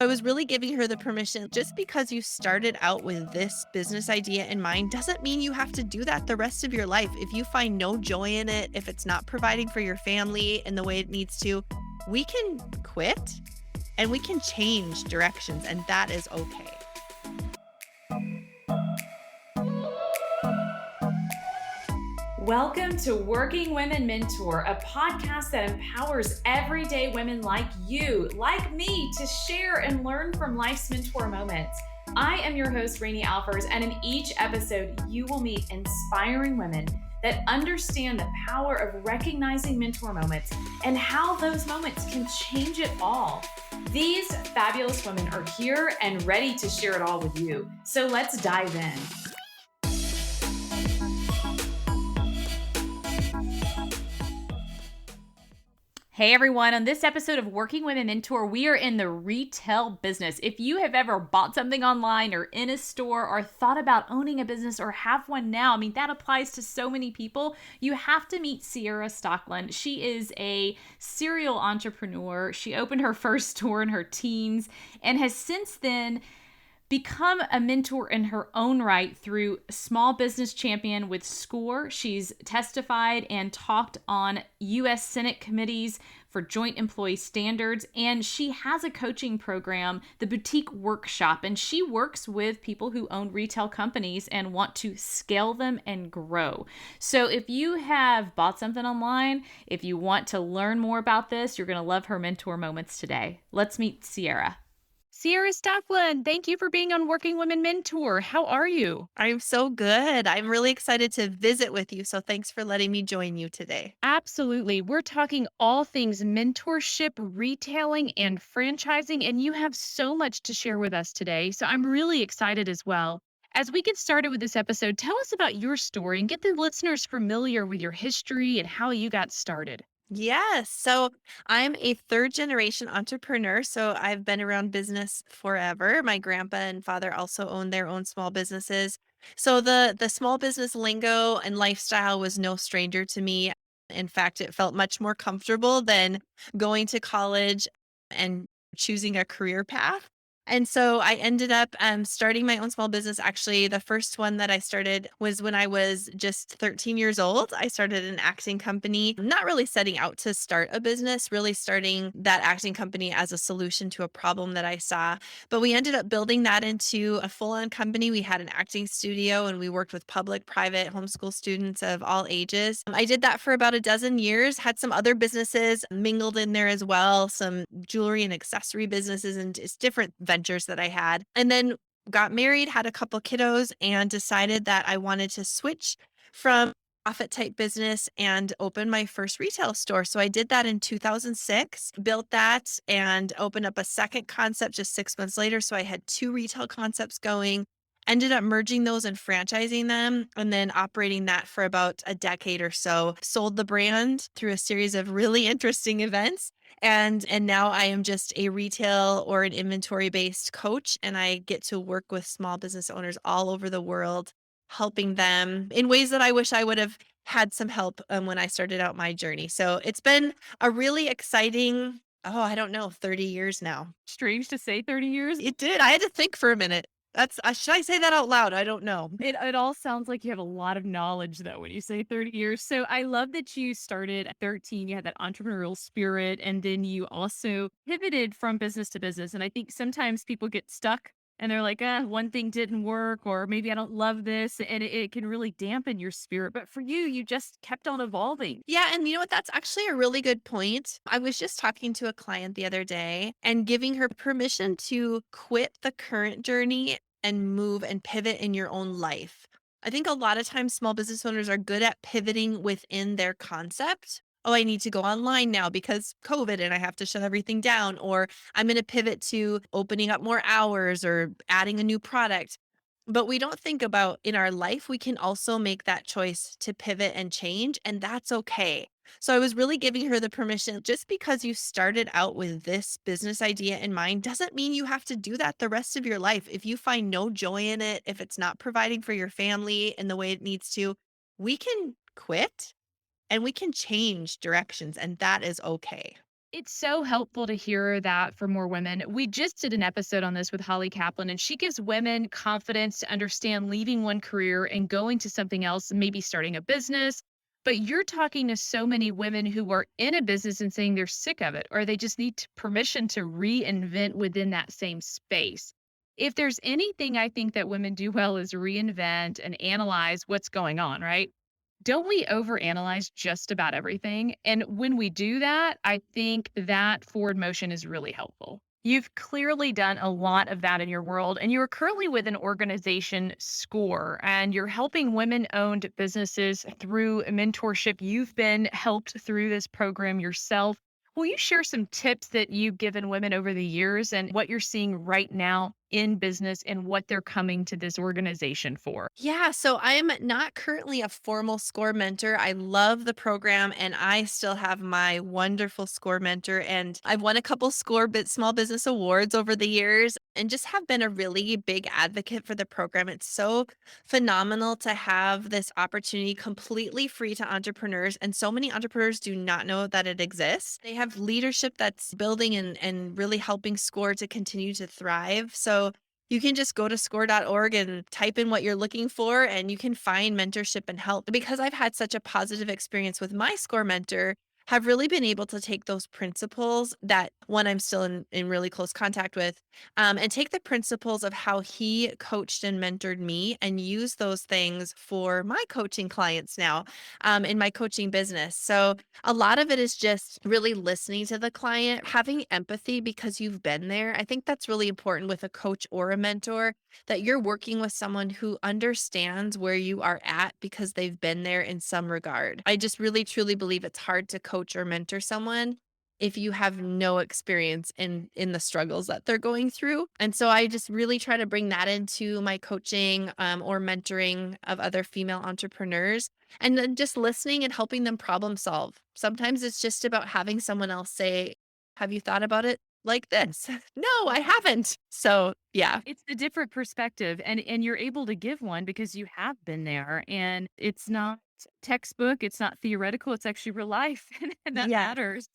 I was really giving her the permission. Just because you started out with this business idea in mind doesn't mean you have to do that the rest of your life. If you find no joy in it, if it's not providing for your family in the way it needs to, we can quit and we can change directions, and that is okay. Welcome to Working Women Mentor, a podcast that empowers everyday women like you, like me, to share and learn from life's mentor moments. I am your host, Rani Alfers, and in each episode, you will meet inspiring women that understand the power of recognizing mentor moments and how those moments can change it all. These fabulous women are here and ready to share it all with you. So let's dive in. Hey everyone, on this episode of Working Women Mentor, we are in the retail business. If you have ever bought something online or in a store or thought about owning a business or have one now, that applies to so many people. You have to meet Ciara Stockeland. She is a serial entrepreneur. She opened her first store in her teens and has since then become a mentor in her own right through Small Business Champion with SCORE. She's testified and talked on U.S. Senate committees for joint employee standards, and she has a coaching program, the Boutique Workshop, and she works with people who own retail companies and want to scale them and grow. So if you have bought something online, if you want to learn more about this, you're going to love her mentor moments today. Let's meet Ciara. Ciara Stockeland, thank you for being on Working Women Mentor. How are you? I'm so good. I'm really excited to visit with you. So thanks for letting me join you today. Absolutely. We're talking all things mentorship, retailing, and franchising, and you have so much to share with us today. So I'm really excited as well. As we get started with this episode, tell us about your story and get the listeners familiar with your history and how you got started. Yes. So I'm a third generation entrepreneur. So I've been around business forever. My grandpa and father also owned their own small businesses. So the small business lingo and lifestyle was no stranger to me. In fact, it felt much more comfortable than going to college and choosing a career path. And so I ended up starting my own small business. Actually, the first one that I started was when I was just 13 years old. I started an acting company, not really setting out to start a business, really starting that acting company as a solution to a problem that I saw. But we ended up building that into a full on company. We had an acting studio and we worked with public, private, homeschool students of all ages. I did that for about a dozen years, had some other businesses mingled in there as well, some jewelry and accessory businesses and just different ventures that I had. And then got married, had a couple kiddos, and decided that I wanted to switch from profit type business and open my first retail store. So I did that in 2006, built that and opened up a second concept just 6 months later. So I had two retail concepts going, ended up merging those and franchising them, and then operating that for about a decade or so. Sold the brand through a series of really interesting events. And now I am just a retail or an inventory based coach, and I get to work with small business owners all over the world, helping them in ways that I wish I would have had some help when I started out my journey. So it's been a really exciting, I don't know, 30 years now. Strange to say 30 years. It did. I had to think for a minute. Should I say that out loud? I don't know. It all sounds like you have a lot of knowledge though when you say 30 years. So I love that you started at 13, you had that entrepreneurial spirit, and then you also pivoted from business to business. And I think sometimes people get stuck and they're like, one thing didn't work, or maybe I don't love this. And it can really dampen your spirit. But for you, you just kept on evolving. Yeah, and you know what? That's actually a really good point. I was just talking to a client the other day and giving her permission to quit the current journey and move and pivot in your own life. I think a lot of times small business owners are good at pivoting within their concept. Oh, I need to go online now because COVID and I have to shut everything down. Or I'm going to pivot to opening up more hours or adding a new product. But we don't think about in our life, we can also make that choice to pivot and change, and that's okay. So I was really giving her the permission. Just because you started out with this business idea in mind doesn't mean you have to do that the rest of your life. If you find no joy in it, if it's not providing for your family in the way it needs to, we can quit and we can change directions, and that is okay. It's so helpful to hear that for more women. We just did an episode on this with Holly Kaplan, and she gives women confidence to understand leaving one career and going to something else, maybe starting a business. But you're talking to so many women who are in a business and saying they're sick of it, or they just need permission to reinvent within that same space. If there's anything I think that women do well is reinvent and analyze what's going on, right? Don't we overanalyze just about everything? And when we do that, I think that forward motion is really helpful. You've clearly done a lot of that in your world, and you're currently with an organization, SCORE, and you're helping women owned businesses through mentorship. You've been helped through this program yourself. Will you share some tips that you've given women over the years and what you're seeing right now in business and what they're coming to this organization for? Yeah, so I'm not currently a formal SCORE mentor. I love the program and I still have my wonderful SCORE mentor. And I've won a couple SCORE small business awards over the years and just have been a really big advocate for the program. It's so phenomenal to have this opportunity completely free to entrepreneurs. And so many entrepreneurs do not know that it exists. They have leadership that's building and really helping SCORE to continue to thrive. So you can just go to score.org and type in what you're looking for, and you can find mentorship and help. Because I've had such a positive experience with my SCORE mentor, have really been able to take those principles that one I'm still in really close contact with, and take the principles of how he coached and mentored me and use those things for my coaching clients now, in my coaching business. So a lot of it is just really listening to the client, having empathy because you've been there. I think that's really important with a coach or a mentor, that you're working with someone who understands where you are at because they've been there in some regard. I just really truly believe it's hard to coach or mentor someone if you have no experience in the struggles that they're going through. And so I just really try to bring that into my coaching, or mentoring of other female entrepreneurs, and then just listening and helping them problem solve. Sometimes it's just about having someone else say, "Have you thought about it like this?" "No, I haven't." So, yeah. It's a different perspective, and you're able to give one because you have been there, and it's not textbook, it's not theoretical, it's actually real life, and that Yeah. matters.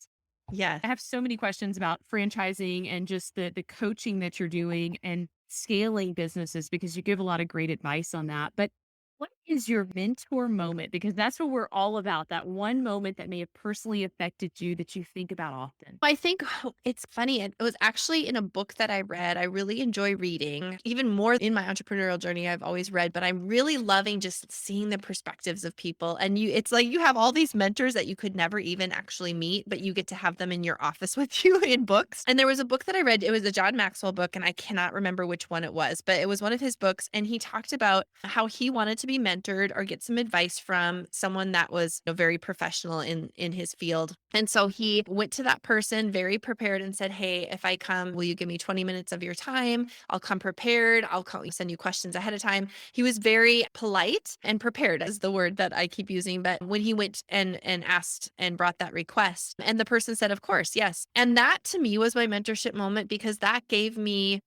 Yeah. I have so many questions about franchising and just the coaching that you're doing and scaling businesses because you give a lot of great advice on that. But what is your mentor moment? Because that's what we're all about. That one moment that may have personally affected you that you think about often. I think it's funny. It was actually in a book that I read. I really enjoy reading, even more in my entrepreneurial journey. I've always read, but I'm really loving just seeing the perspectives of people. And it's like you have all these mentors that you could never even actually meet, but you get to have them in your office with you in books. And there was a book that I read. It was a John Maxwell book, and I cannot remember which one it was, but it was one of his books. And he talked about how he wanted to be mentored or get some advice from someone that was, very professional in his field. And so he went to that person very prepared and said, "Hey, if I come, will you give me 20 minutes of your time? I'll come prepared. I'll send you questions ahead of time." He was very polite and prepared is the word that I keep using. But when he went and asked and brought that request, and the person said, "Of course, yes." And that to me was my mentorship moment because that gave me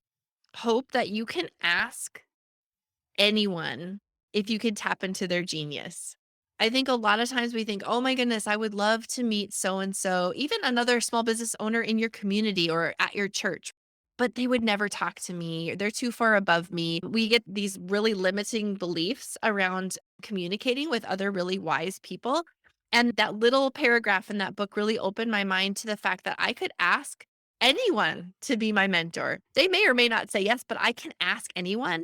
hope that you can ask anyone if you could tap into their genius. I think a lot of times we think, "Oh my goodness, I would love to meet so and so, even another small business owner in your community or at your church." But they would never talk to me. They're too far above me. We get these really limiting beliefs around communicating with other really wise people. And that little paragraph in that book really opened my mind to the fact that I could ask anyone to be my mentor. They may or may not say yes, but I can ask anyone.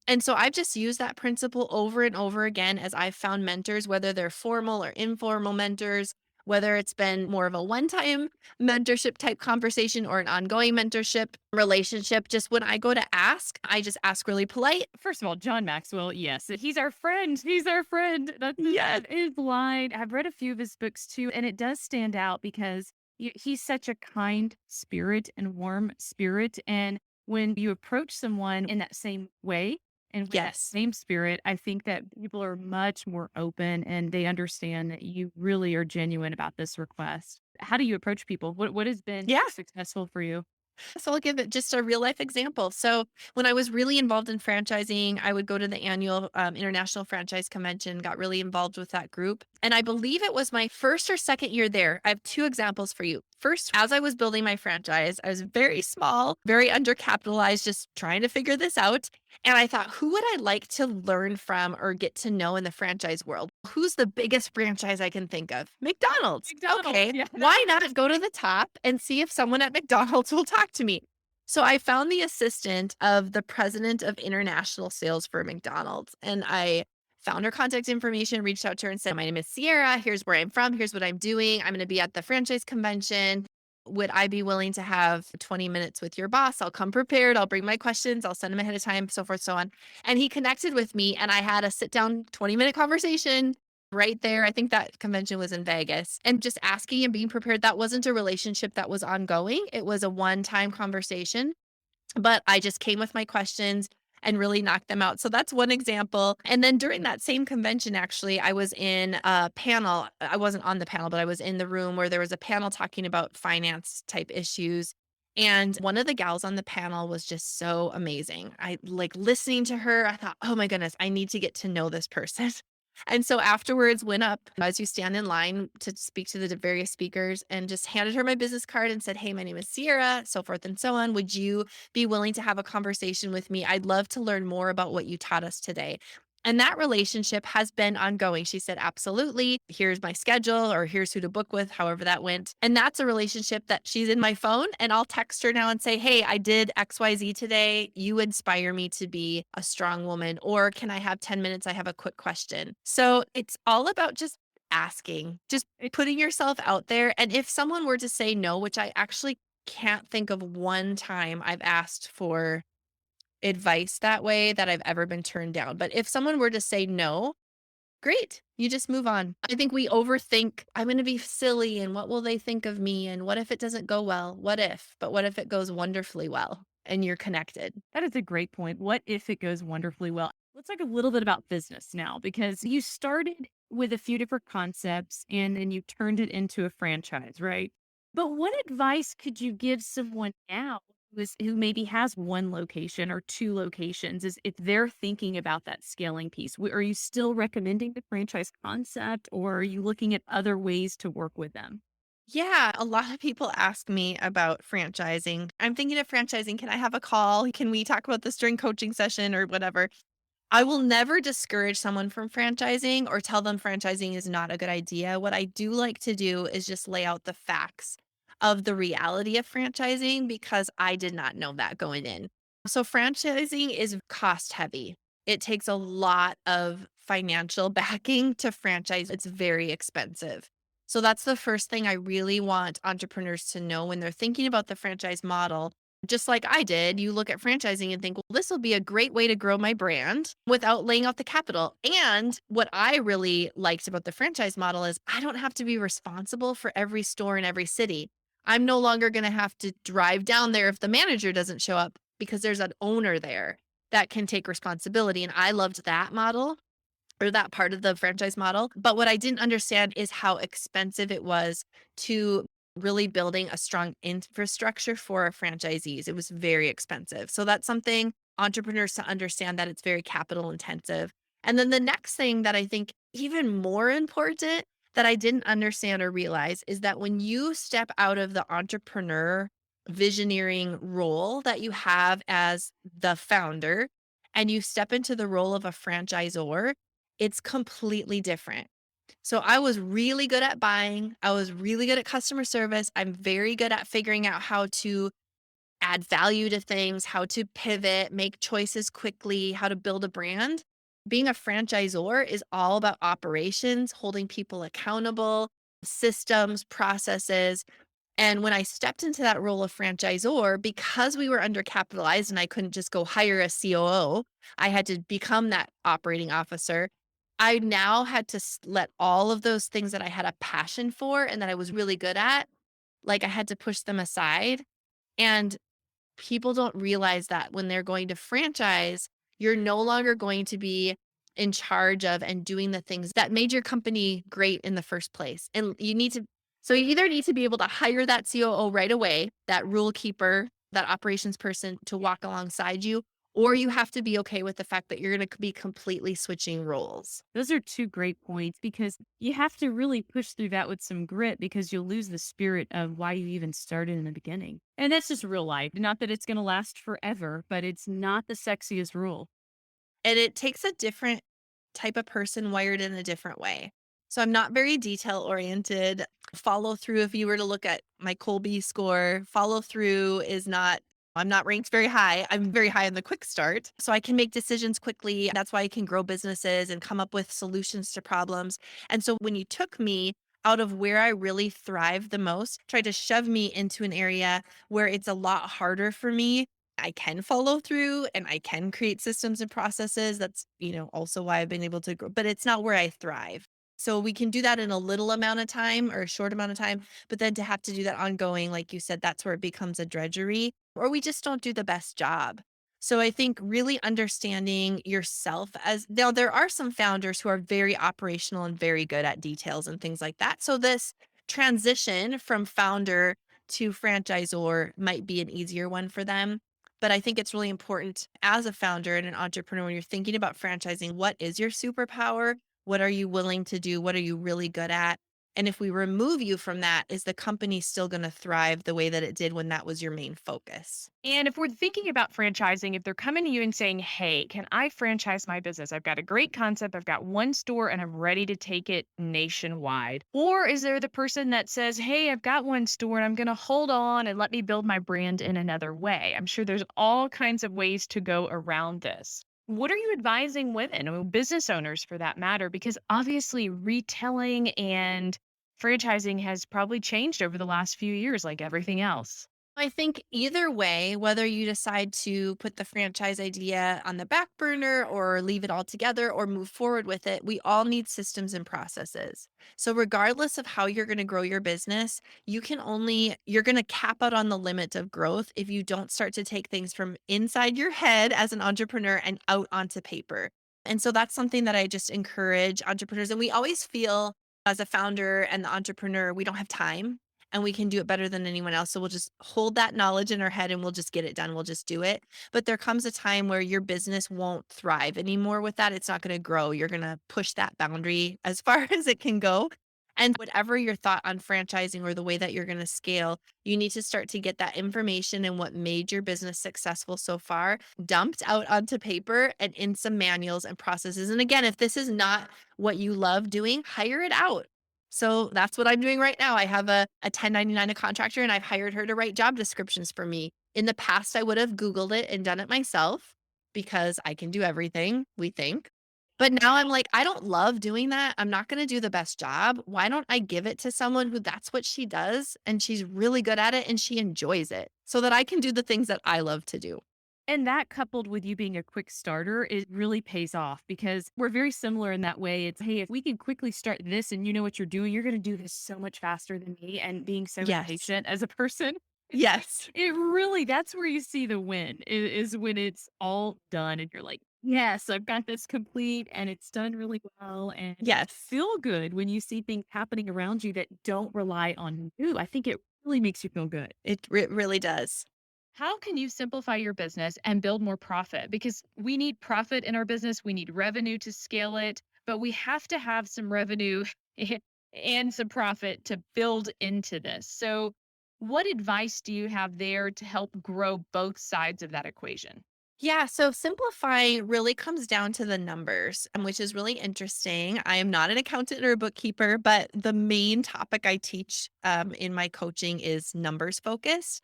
And so I've just used that principle over and over again as I've found mentors, whether they're formal or informal mentors, whether it's been more of a one time mentorship type conversation or an ongoing mentorship relationship. Just when I go to ask, I just ask really polite. First of all, John Maxwell, yes, he's our friend. He's our friend. Yes. That is line. I've read a few of his books too, and it does stand out because he's such a kind spirit and warm spirit. And when you approach someone in that same way and with that Yes. same spirit, I think that people are much more open and they understand that you really are genuine about this request. How do you approach people? What has been Yeah. successful for you? So I'll give it just a real life example. So when I was really involved in franchising, I would go to the annual, International Franchise Convention, got really involved with that group. And I believe it was my first or second year there. I have two examples for you. First, as I was building my franchise, I was very small, very undercapitalized, just trying to figure this out. And I thought, who would I like to learn from or get to know in the franchise world? Who's the biggest franchise I can think of? McDonald's. McDonald's. Okay. Yeah. Why not go to the top and see if someone at McDonald's will talk to me? So I found the assistant of the president of international sales for McDonald's, and I found her contact information, reached out to her and said, "My name is Ciara. Here's where I'm from. Here's what I'm doing. I'm going to be at the franchise convention. Would I be willing to have 20 minutes with your boss? I'll come prepared. I'll bring my questions. I'll send them ahead of time, so forth, so on." And he connected with me, and I had a sit down 20-minute conversation right there. I think that convention was in Vegas, and just asking and being prepared. That wasn't a relationship that was ongoing. It was a one time conversation, but I just came with my questions and really knocked them out. So that's one example. And then during that same convention, actually, I was in a panel. I wasn't on the panel, but I was in the room where there was a panel talking about finance type issues. And one of the gals on the panel was just so amazing. I like listening to her. I thought, oh my goodness, I need to get to know this person. And so afterwards went up as you stand in line to speak to the various speakers and just handed her my business card and said, "Hey, my name is Ciara, so forth and so on. Would you be willing to have a conversation with me? I'd love to learn more about what you taught us today." And that relationship has been ongoing. She said, "Absolutely. Here's my schedule," or "Here's who to book with," however that went. And that's a relationship that she's in my phone. And I'll text her now and say, "Hey, I did XYZ today. You inspire me to be a strong woman." Or, "Can I have 10 minutes? I have a quick question." So it's all about just asking, just putting yourself out there. And if someone were to say no, which I actually can't think of one time I've asked for advice that way that I've ever been turned down. But if someone were to say no, great. You just move on. I think we overthink, I'm going to be silly and what will they think of me? And what if it doesn't go well? What if? But what if it goes wonderfully well and you're connected? That is a great point. What if it goes wonderfully well? Let's talk a little bit about business now, because you started with a few different concepts and then you turned it into a franchise, right? But what advice could you give someone now who maybe has one location or two locations, is if they're thinking about that scaling piece? Are you still recommending the franchise concept, or are you looking at other ways to work with them? Yeah, a lot of people ask me about franchising. I'm thinking of franchising. Can I have a call? Can we talk about this during coaching session or whatever? I will never discourage someone from franchising or tell them franchising is not a good idea. What I do like to do is just lay out the facts of the reality of franchising because I did not know that going in. So, franchising is cost heavy. It takes a lot of financial backing to franchise, it's very expensive. So, that's the first thing I really want entrepreneurs to know when they're thinking about the franchise model. Just like I did, you look at franchising and think, well, this will be a great way to grow my brand without laying out the capital. And what I really liked about the franchise model is I don't have to be responsible for every store in every city. I'm no longer going to have to drive down there if the manager doesn't show up because there's an owner there that can take responsibility. And I loved that model or that part of the franchise model. But what I didn't understand is how expensive it was to really building a strong infrastructure for our franchisees. It was very expensive. So that's something entrepreneurs to understand that it's very capital intensive. And then the next thing that I think even more important that I didn't understand or realize is that when you step out of the entrepreneur visioneering role that you have as the founder and you step into the role of a franchisor, it's completely different. So I was really good at buying. I was really good at customer service. I'm very good at figuring out how to add value to things, how to pivot, make choices quickly, how to build a brand. Being a franchisor is all about operations, holding people accountable, systems, processes. And when I stepped into that role of franchisor, because we were undercapitalized and I couldn't just go hire a COO, I had to become that operating officer. I now had to let all of those things that I had a passion for and that I was really good at, like I had to push them aside. And people don't realize that when they're going to franchise, you're no longer going to be in charge of and doing the things that made your company great in the first place. And you need to, so you either need to be able to hire that COO right away, that rule keeper, that operations person to walk alongside you, or you have to be okay with the fact that you're going to be completely switching roles. Those are two great points because you have to really push through that with some grit because you'll lose the spirit of why you even started in the beginning. And that's just real life. Not that it's going to last forever, but it's not the sexiest rule. And it takes a different type of person wired in a different way. So I'm not very detail oriented. Follow through, if you were to look at my Colby score, follow through is not, I'm not ranked very high. I'm very high in the quick start. So I can make decisions quickly. That's why I can grow businesses and come up with solutions to problems. And so when you took me out of where I really thrive the most, tried to shove me into an area where it's a lot harder for me, I can follow through and I can create systems and processes. That's, also why I've been able to grow, but it's not where I thrive. So we can do that in a little amount of time or a short amount of time, but then to have to do that ongoing, like you said, that's where it becomes a drudgery or we just don't do the best job. So I think really understanding yourself as now there are some founders who are very operational and very good at details and things like that. So this transition from founder to franchisor might be an easier one for them, but I think it's really important as a founder and an entrepreneur when you're thinking about franchising, what is your superpower? What are you willing to do? What are you really good at? And if we remove you from that, is the company still going to thrive the way that it did when that was your main focus? And if we're thinking about franchising, if they're coming to you and saying, "Hey, can I franchise my business? I've got a great concept. I've got one store and I'm ready to take it nationwide." Or is there the person that says, "Hey, I've got one store and I'm going to hold on and let me build my brand in another way." I'm sure there's all kinds of ways to go around this. What are you advising women or business owners for that matter? Because obviously, retailing and franchising has probably changed over the last few years, like everything else. I think either way, whether you decide to put the franchise idea on the back burner or leave it all together or move forward with it, we all need systems and processes. So, regardless of how you're going to grow your business, you're going to cap out on the limit of growth if you don't start to take things from inside your head as an entrepreneur and out onto paper. And so, that's something that I just encourage entrepreneurs. And we always feel as a founder and the entrepreneur, we don't have time and we can do it better than anyone else. So we'll just hold that knowledge in our head and we'll just get it done. We'll just do it. But there comes a time where your business won't thrive anymore with that. It's not going to grow. You're going to push that boundary as far as it can go. And whatever your thought on franchising or the way that you're going to scale, you need to start to get that information and what made your business successful so far dumped out onto paper and in some manuals and processes. And again, if this is not what you love doing, hire it out. So that's what I'm doing right now. I have a 1099, a contractor, and I've hired her to write job descriptions for me. In the past, I would have Googled it and done it myself because I can do everything, we think. But now I'm like, I don't love doing that. I'm not going to do the best job. Why don't I give it to someone who that's what she does and she's really good at it and she enjoys it so that I can do the things that I love to do? And that coupled with you being a quick starter, it really pays off because we're very similar in that way. It's, hey, if we can quickly start this and you know what you're doing, you're going to do this so much faster than me. And being so Yes. impatient as a person, Yes. it really, that's where you see the win is when it's all done and you're like, yes, I've got this complete and it's done really well. And Yes. feel good when you see things happening around you that don't rely on you. I think it really makes you feel good. It really does. How can you simplify your business and build more profit? Because we need profit in our business, we need revenue to scale it, but we have to have some revenue and some profit to build into this. So, what advice do you have there to help grow both sides of that equation? Yeah, so simplify really comes down to the numbers, which is really interesting. I am not an accountant or a bookkeeper, but the main topic I teach in my coaching is numbers focused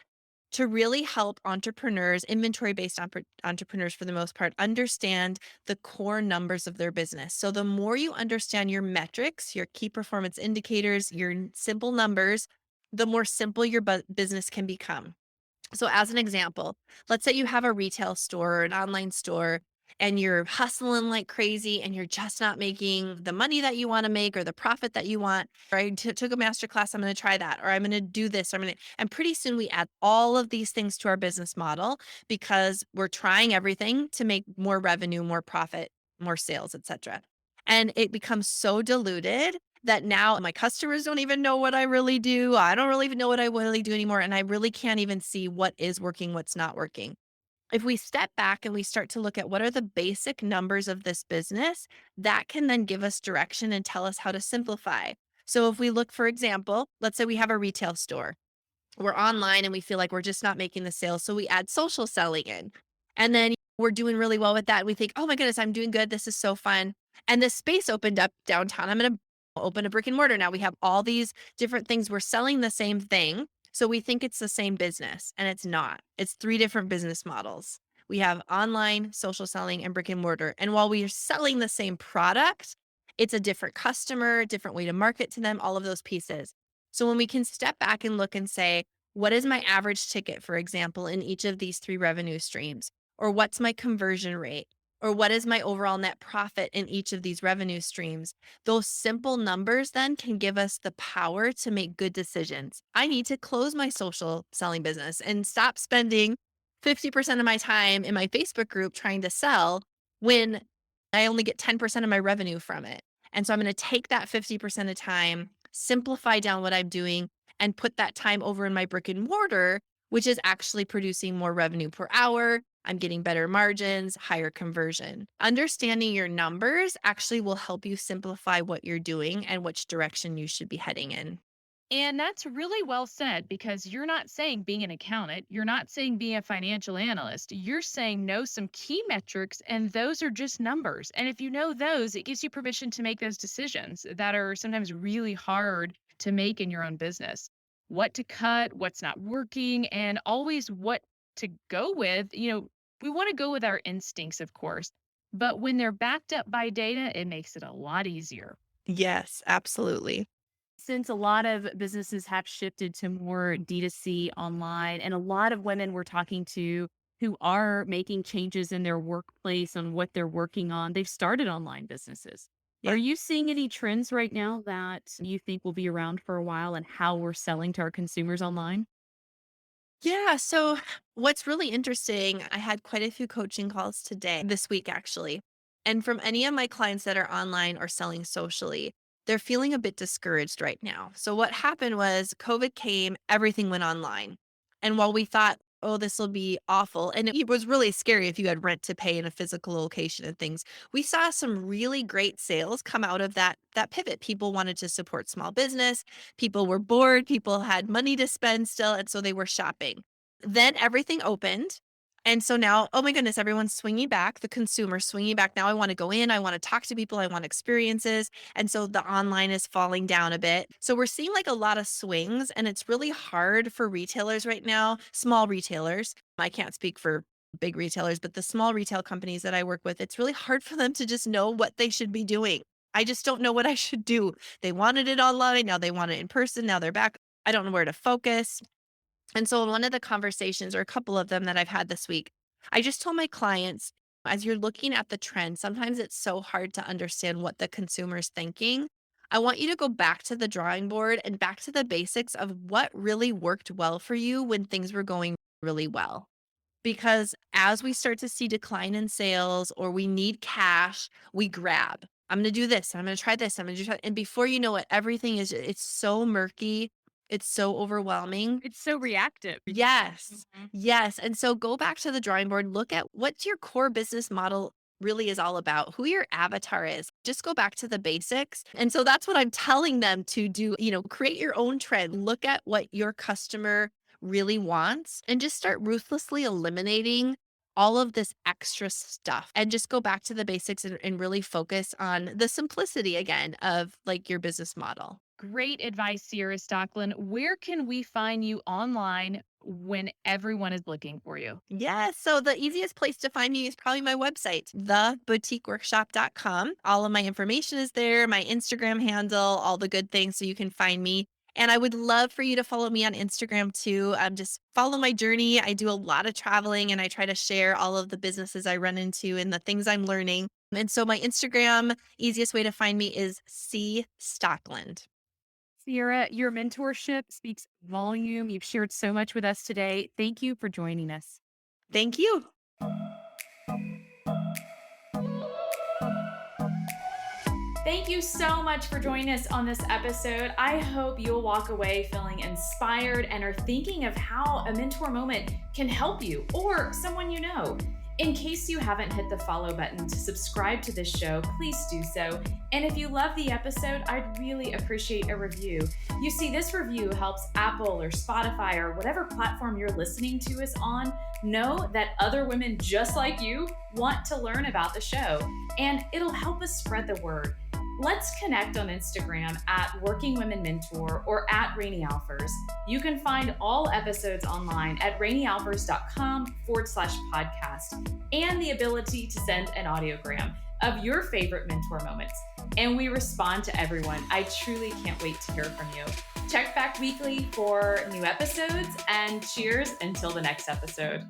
to really help entrepreneurs, inventory based entrepreneurs for the most part, understand the core numbers of their business. So the more you understand your metrics, your key performance indicators, your simple numbers, the more simple your business can become. So, as an example, let's say you have a retail store or an online store and you're hustling like crazy and you're just not making the money that you want to make or the profit that you want. Or took a master class, I'm going to try that, or I'm going to do this. And pretty soon we add all of these things to our business model because we're trying everything to make more revenue, more profit, more sales, etc. And it becomes so diluted that now my customers don't even know what I really do. I don't really even know what I really do anymore. And I really can't even see what is working, what's not working. If we step back and we start to look at what are the basic numbers of this business, that can then give us direction and tell us how to simplify. So if we look, for example, let's say we have a retail store. We're online and we feel like we're just not making the sales. So we add social selling in. And then we're doing really well with that. And we think, oh my goodness, I'm doing good. This is so fun. And this space opened up downtown. I'm going to open a brick and mortar. Now we have all these different things. We're selling the same thing. So we think it's the same business and it's not. It's three different business models. We have online, social selling, and brick and mortar. And while we are selling the same product, it's a different customer, different way to market to them, all of those pieces. So when we can step back and look and say, what is my average ticket, for example, in each of these three revenue streams? Or what's my conversion rate? Or what is my overall net profit in each of these revenue streams? Those simple numbers then can give us the power to make good decisions. I need to close my social selling business and stop spending 50% of my time in my Facebook group trying to sell when I only get 10% of my revenue from it. And so I'm going to take that 50% of time, simplify down what I'm doing, and put that time over in my brick and mortar, which is actually producing more revenue per hour. I'm getting better margins, higher conversion. Understanding your numbers actually will help you simplify what you're doing and which direction you should be heading in. And that's really well said because you're not saying being an accountant, you're not saying being a financial analyst. You're saying know some key metrics, and those are just numbers. And if you know those, it gives you permission to make those decisions that are sometimes really hard to make in your own business. What to cut, what's not working, and always what to go with. We want to go with our instincts, of course, but when they're backed up by data, it makes it a lot easier. Yes, absolutely. Since a lot of businesses have shifted to more D2C online, and a lot of women we're talking to who are making changes in their workplace on what they're working on, they've started online businesses. Are Yeah. you seeing any trends right now that you think will be around for a while and how we're selling to our consumers online? Yeah. So, what's really interesting, I had quite a few coaching calls today, this week actually. And from any of my clients that are online or selling socially, they're feeling a bit discouraged right now. So, what happened was COVID came, everything went online. And while we thought, oh, this will be awful, and it was really scary if you had rent to pay in a physical location and things, we saw some really great sales come out of that pivot. People wanted to support small business. People were bored, people had money to spend still, and so they were shopping. Then everything opened, and so now, oh my goodness, everyone's swinging back, the consumer swinging back. Now I wanna go in, I wanna talk to people, I want experiences, and so the online is falling down a bit. So we're seeing, like, a lot of swings, and it's really hard for retailers right now, small retailers. I can't speak for big retailers, but the small retail companies that I work with, it's really hard for them to just know what they should be doing. I just don't know what I should do. They wanted it online, now they want it in person, now they're back. I don't know where to focus. And so in one of the conversations or a couple of them that I've had this week, I just told my clients, as you're looking at the trend, sometimes it's so hard to understand what the consumer's thinking. I want you to go back to the drawing board and back to the basics of what really worked well for you when things were going really well. Because as we start to see decline in sales or we need cash, we grab. I'm gonna do this, I'm gonna try this, I'm gonna do try, and before you know it, everything is it's so murky, it's so overwhelming. It's so reactive. Yes. Mhm. Yes, and so go back to the drawing board, look at what your core business model really is all about, who your avatar is. Just go back to the basics. And so that's what I'm telling them to do, create your own trend, look at what your customer really wants and just start ruthlessly eliminating all of this extra stuff and just go back to the basics and really focus on the simplicity again of like your business model. Great advice, Ciara Stockeland. Where can we find you online when everyone is looking for you? Yes. So the easiest place to find me is probably my website, theboutiqueworkshop.com. All of my information is there, my Instagram handle, all the good things so you can find me. And I would love for you to follow me on Instagram too. Just follow my journey. I do a lot of traveling and I try to share all of the businesses I run into and the things I'm learning. And so my Instagram, easiest way to find me is C Stockland. Ciara, your mentorship speaks volume. You've shared so much with us today. Thank you for joining us. Thank you. Thank you so much for joining us on this episode. I hope you'll walk away feeling inspired and are thinking of how a mentor moment can help you or someone you know. In case you haven't hit the follow button to subscribe to this show, please do so. And if you love the episode, I'd really appreciate a review. You see, this review helps Apple or Spotify or whatever platform you're listening to us on know that other women just like you want to learn about the show, and it'll help us spread the word. Let's connect on Instagram at Working Women Mentor or at Rani Alfers. You can find all episodes online at ranialfers.com/podcast and the ability to send an audiogram of your favorite mentor moments. And we respond to everyone. I truly can't wait to hear from you. Check back weekly for new episodes, and cheers until the next episode.